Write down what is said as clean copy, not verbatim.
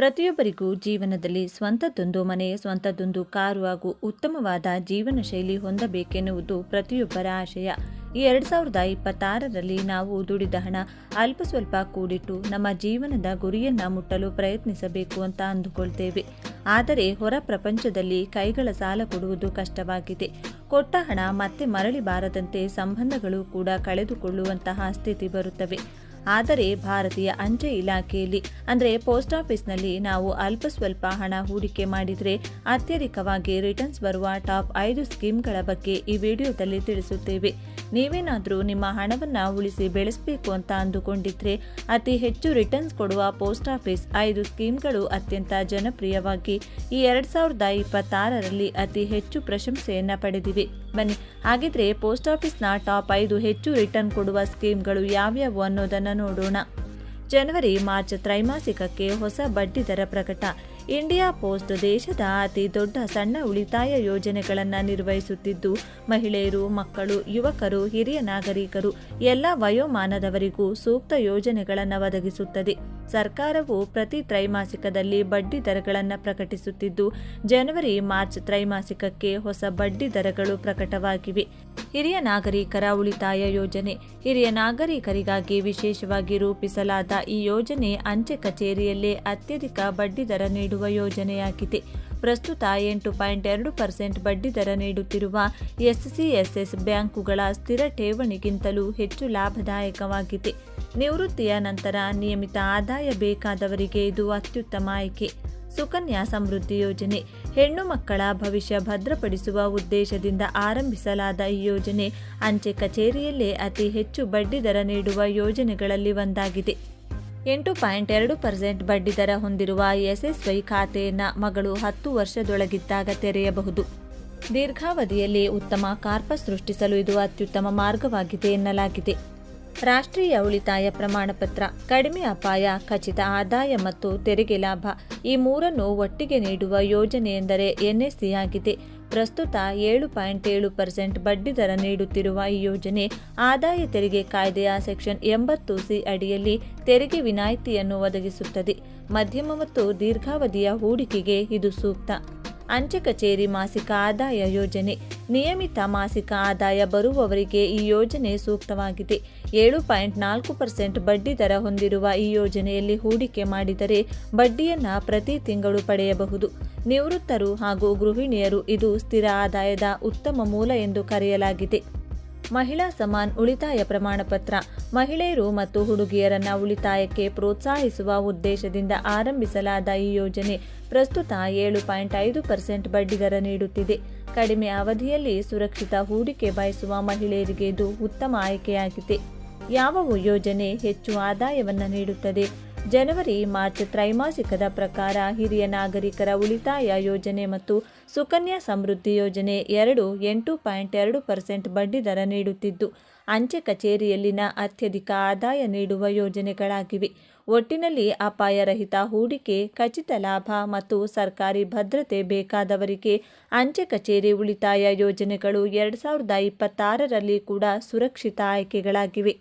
ಪ್ರತಿಯೊಬ್ಬರಿಗೂ ಜೀವನದಲ್ಲಿ ಸ್ವಂತದ್ದೊಂದು ಮನೆ, ಸ್ವಂತದ್ದೊಂದು ಕಾರು ಹಾಗೂ ಉತ್ತಮವಾದ ಜೀವನ ಶೈಲಿ ಹೊಂದಬೇಕೆನ್ನುವುದು ಪ್ರತಿಯೊಬ್ಬರ ಆಶಯ. ಈ 2026ರಲ್ಲಿ ನಾವು ದುಡಿದ ಹಣ ಅಲ್ಪ ಸ್ವಲ್ಪ ಕೂಡಿಟ್ಟು ನಮ್ಮ ಜೀವನದ ಗುರಿಯನ್ನ ಮುಟ್ಟಲು ಪ್ರಯತ್ನಿಸಬೇಕು ಅಂತ ಅಂದುಕೊಳ್ತೇವೆ. ಆದರೆ ಹೊರ ಪ್ರಪಂಚದಲ್ಲಿ ಕೈಗಳ ಸಾಲ ಕೊಡುವುದು ಕಷ್ಟವಾಗಿದೆ. ಕೊಟ್ಟ ಹಣ ಮತ್ತೆ ಮರಳಿ ಬಾರದಂತೆ ಸಂಬಂಧಗಳು ಕೂಡ ಕಳೆದುಕೊಳ್ಳುವಂತಹ ಸ್ಥಿತಿ ಬರುತ್ತವೆ. ಆದರೆ ಭಾರತೀಯ ಅಂಚೆ ಇಲಾಖೆಯಲ್ಲಿ ಅಂದರೆ ಪೋಸ್ಟ್ ಆಫೀಸ್ನಲ್ಲಿ ನಾವು ಅಲ್ಪ ಸ್ವಲ್ಪ ಹಣ ಹೂಡಿಕೆ ಮಾಡಿದರೆ ಅತ್ಯಧಿಕವಾಗಿ ರಿಟರ್ನ್ಸ್ ಬರುವ ಟಾಪ್ 5 ಸ್ಕೀಮ್ಗಳ ಬಗ್ಗೆ ಈ ವಿಡಿಯೋದಲ್ಲಿ ತಿಳಿಸುತ್ತೇವೆ. ನೀವೇನಾದರೂ ನಿಮ್ಮ ಹಣವನ್ನು ಉಳಿಸಿ ಬೆಳೆಸಬೇಕು ಅಂತ ಅಂದುಕೊಂಡಿದ್ರೆ ಅತಿ ಹೆಚ್ಚು ರಿಟರ್ನ್ಸ್ ಕೊಡುವ ಪೋಸ್ಟ್ ಆಫೀಸ್ 5 ಸ್ಕೀಮ್ಗಳು ಅತ್ಯಂತ ಜನಪ್ರಿಯವಾಗಿ ಈ 2026ರಲ್ಲಿ ಅತಿ ಹೆಚ್ಚು ಪ್ರಶಂಸೆಯನ್ನು ಪಡೆದಿವೆ. ಬನ್ನಿ ಹಾಗಿದ್ರೆ ಪೋಸ್ಟ್ ಆಫೀಸ್ನ ಟಾಪ್ 5 ಹೆಚ್ಚು ರಿಟರ್ನ್ ಕೊಡುವ ಸ್ಕೀಮ್ಗಳು ಯಾವ್ಯಾವು ಅನ್ನೋದನ್ನು ನೋಡೋಣ. ಜನವರಿ ಮಾರ್ಚ್ ತ್ರೈಮಾಸಿಕಕ್ಕೆ ಹೊಸ ಬಡ್ಡಿ ದರ ಪ್ರಕಟ. ಇಂಡಿಯಾ ಪೋಸ್ಟ್ ದೇಶದ ಅತಿ ದೊಡ್ಡ ಸಣ್ಣ ಉಳಿತಾಯ ಯೋಜನೆಗಳನ್ನು ನಿರ್ವಹಿಸುತ್ತಿದ್ದು, ಮಹಿಳೆಯರು, ಮಕ್ಕಳು, ಯುವಕರು, ಹಿರಿಯ ನಾಗರಿಕರು ಎಲ್ಲ ವಯೋಮಾನದವರಿಗೂ ಸೂಕ್ತ ಯೋಜನೆಗಳನ್ನು ಒದಗಿಸುತ್ತದೆ. ಸರ್ಕಾರವು ಪ್ರತಿ ತ್ರೈಮಾಸಿಕದಲ್ಲಿ ಬಡ್ಡಿ ದರಗಳನ್ನು ಪ್ರಕಟಿಸುತ್ತಿದ್ದು, ಜನವರಿ ಮಾರ್ಚ್ ತ್ರೈಮಾಸಿಕಕ್ಕೆ ಹೊಸ ಬಡ್ಡಿ ದರಗಳು ಪ್ರಕಟವಾಗಿವೆ. ಹಿರಿಯ ನಾಗರಿಕರ ಉಳಿತಾಯ ಯೋಜನೆ. ಹಿರಿಯ ನಾಗರಿಕರಿಗಾಗಿ ವಿಶೇಷವಾಗಿ ರೂಪಿಸಲಾದ ಈ ಯೋಜನೆ ಅಂಚೆ ಕಚೇರಿಯಲ್ಲೇ ಅತ್ಯಧಿಕ ಬಡ್ಡಿ ದರ ನೀಡುವ ಯೋಜನೆಯಾಗಿದೆ. ಪ್ರಸ್ತುತ 8.2% ಬಡ್ಡಿ ದರ ನೀಡುತ್ತಿರುವ SCSS ಬ್ಯಾಂಕುಗಳ ಸ್ಥಿರ ಠೇವಣಿಗಿಂತಲೂ ಹೆಚ್ಚು ಲಾಭದಾಯಕವಾಗಿದೆ. ನಿವೃತ್ತಿಯ ನಂತರ ನಿಯಮಿತ ಆದಾಯ ಬೇಕಾದವರಿಗೆ ಇದು ಅತ್ಯುತ್ತಮ ಆಯ್ಕೆ. ಸುಕನ್ಯಾ ಸಮೃದ್ಧಿ ಯೋಜನೆ. ಹೆಣ್ಣು ಮಕ್ಕಳ ಭವಿಷ್ಯ ಭದ್ರಪಡಿಸುವ ಉದ್ದೇಶದಿಂದ ಆರಂಭಿಸಲಾದ ಈ ಯೋಜನೆ ಅಂಚೆ ಕಚೇರಿಯಲ್ಲೇ ಅತಿ ಹೆಚ್ಚು ಬಡ್ಡಿ ದರ ನೀಡುವ ಯೋಜನೆಗಳಲ್ಲಿ ಒಂದಾಗಿದೆ. 8.2% ಬಡ್ಡಿ ದರ ಹೊಂದಿರುವ SSY ಖಾತೆಯನ್ನು ಮಗಳು 10 ವರ್ಷದೊಳಗಿದ್ದಾಗ ತೆರೆಯಬಹುದು. ದೀರ್ಘಾವಧಿಯಲ್ಲಿ ಉತ್ತಮ ಕಾರ್ಪಸ್ ಸೃಷ್ಟಿಸಲು ಇದು ಅತ್ಯುತ್ತಮ ಮಾರ್ಗವಾಗಿದೆ ಎನ್ನಲಾಗಿದೆ. ರಾಷ್ಟ್ರೀಯ ಉಳಿತಾಯ ಪ್ರಮಾಣಪತ್ರ. ಕಡಿಮೆ ಅಪಾಯ, ಖಚಿತ ಆದಾಯ ಮತ್ತು ತೆರಿಗೆ ಲಾಭ ಈ ಮೂರನ್ನು ಒಟ್ಟಿಗೆ ನೀಡುವ ಯೋಜನೆ ಎಂದರೆ NSC ಆಗಿದೆ. ಪ್ರಸ್ತುತ 7.7% ಬಡ್ಡಿ ದರ ನೀಡುತ್ತಿರುವ ಈ ಯೋಜನೆ ಆದಾಯ ತೆರಿಗೆ ಕಾಯ್ದೆಯ ಸೆಕ್ಷನ್ 80C ಅಡಿಯಲ್ಲಿ ತೆರಿಗೆ ವಿನಾಯಿತಿಯನ್ನು ಒದಗಿಸುತ್ತದೆ. ಮಧ್ಯಮ ಮತ್ತು ದೀರ್ಘಾವಧಿಯ ಹೂಡಿಕೆಗೆ ಇದು ಸೂಕ್ತ. ಅಂಚೆ ಕಚೇರಿ ಮಾಸಿಕ ಆದಾಯ ಯೋಜನೆ. ನಿಯಮಿತ ಮಾಸಿಕ ಆದಾಯ ಬರುವವರಿಗೆ ಈ ಯೋಜನೆ ಸೂಕ್ತವಾಗಿದೆ. 7.4% ಬಡ್ಡಿ ದರ ಹೊಂದಿರುವ ಈ ಯೋಜನೆಯಲ್ಲಿ ಹೂಡಿಕೆ ಮಾಡಿದರೆ ಬಡ್ಡಿಯನ್ನು ಪ್ರತಿ ತಿಂಗಳು ಪಡೆಯಬಹುದು. ನಿವೃತ್ತರು ಹಾಗೂ ಗೃಹಿಣಿಯರು ಇದು ಸ್ಥಿರ ಆದಾಯದ ಉತ್ತಮ ಮೂಲ ಎಂದು ಕರೆಯಲಾಗಿದೆ. ಮಹಿಳಾ ಸಮಾನ್ ಉಳಿತಾಯ ಪ್ರಮಾಣಪತ್ರ. ಮಹಿಳೆಯರು ಮತ್ತು ಹುಡುಗಿಯರನ್ನ ಉಳಿತಾಯಕ್ಕೆ ಪ್ರೋತ್ಸಾಹಿಸುವ ಉದ್ದೇಶದಿಂದ ಆರಂಭಿಸಲಾದ ಈ ಯೋಜನೆ ಪ್ರಸ್ತುತ 7.5% ಬಡ್ಡಿ ದರ ನೀಡುತ್ತಿದೆ. ಕಡಿಮೆ ಅವಧಿಯಲ್ಲಿ ಸುರಕ್ಷಿತ ಹೂಡಿಕೆ ಬಯಸುವ ಮಹಿಳೆಯರಿಗೆ ಇದು ಉತ್ತಮ ಆಯ್ಕೆಯಾಗಿದೆ. ಯಾವ ಯೋಜನೆ ಹೆಚ್ಚು ಆದಾಯವನ್ನು ನೀಡುತ್ತದೆ? ಜನವರಿ ಮಾರ್ಚ್ ತ್ರೈಮಾಸಿಕದ ಪ್ರಕಾರ ಹಿರಿಯ ನಾಗರಿಕರ ಉಳಿತಾಯ ಯೋಜನೆ ಮತ್ತು ಸುಕನ್ಯಾ ಸಮೃದ್ಧಿ ಯೋಜನೆ ಎರಡೂ 8.2% ಬಡ್ಡಿ ದರ ನೀಡುತ್ತಿದ್ದು, ಅಂಚೆ ಕಚೇರಿಯಲ್ಲಿನ ಅತ್ಯಧಿಕ ಆದಾಯ ನೀಡುವ ಯೋಜನೆಗಳಾಗಿವೆ. ಒಟ್ಟಿನಲ್ಲಿ ಅಪಾಯರಹಿತ ಹೂಡಿಕೆ, ಖಚಿತ ಲಾಭ ಮತ್ತು ಸರ್ಕಾರಿ ಭದ್ರತೆ ಬೇಕಾದವರಿಗೆ ಅಂಚೆ ಕಚೇರಿ ಉಳಿತಾಯ ಯೋಜನೆಗಳು 2026ರಲ್ಲಿ ಕೂಡ ಸುರಕ್ಷಿತ ಆಯ್ಕೆಗಳಾಗಿವೆ.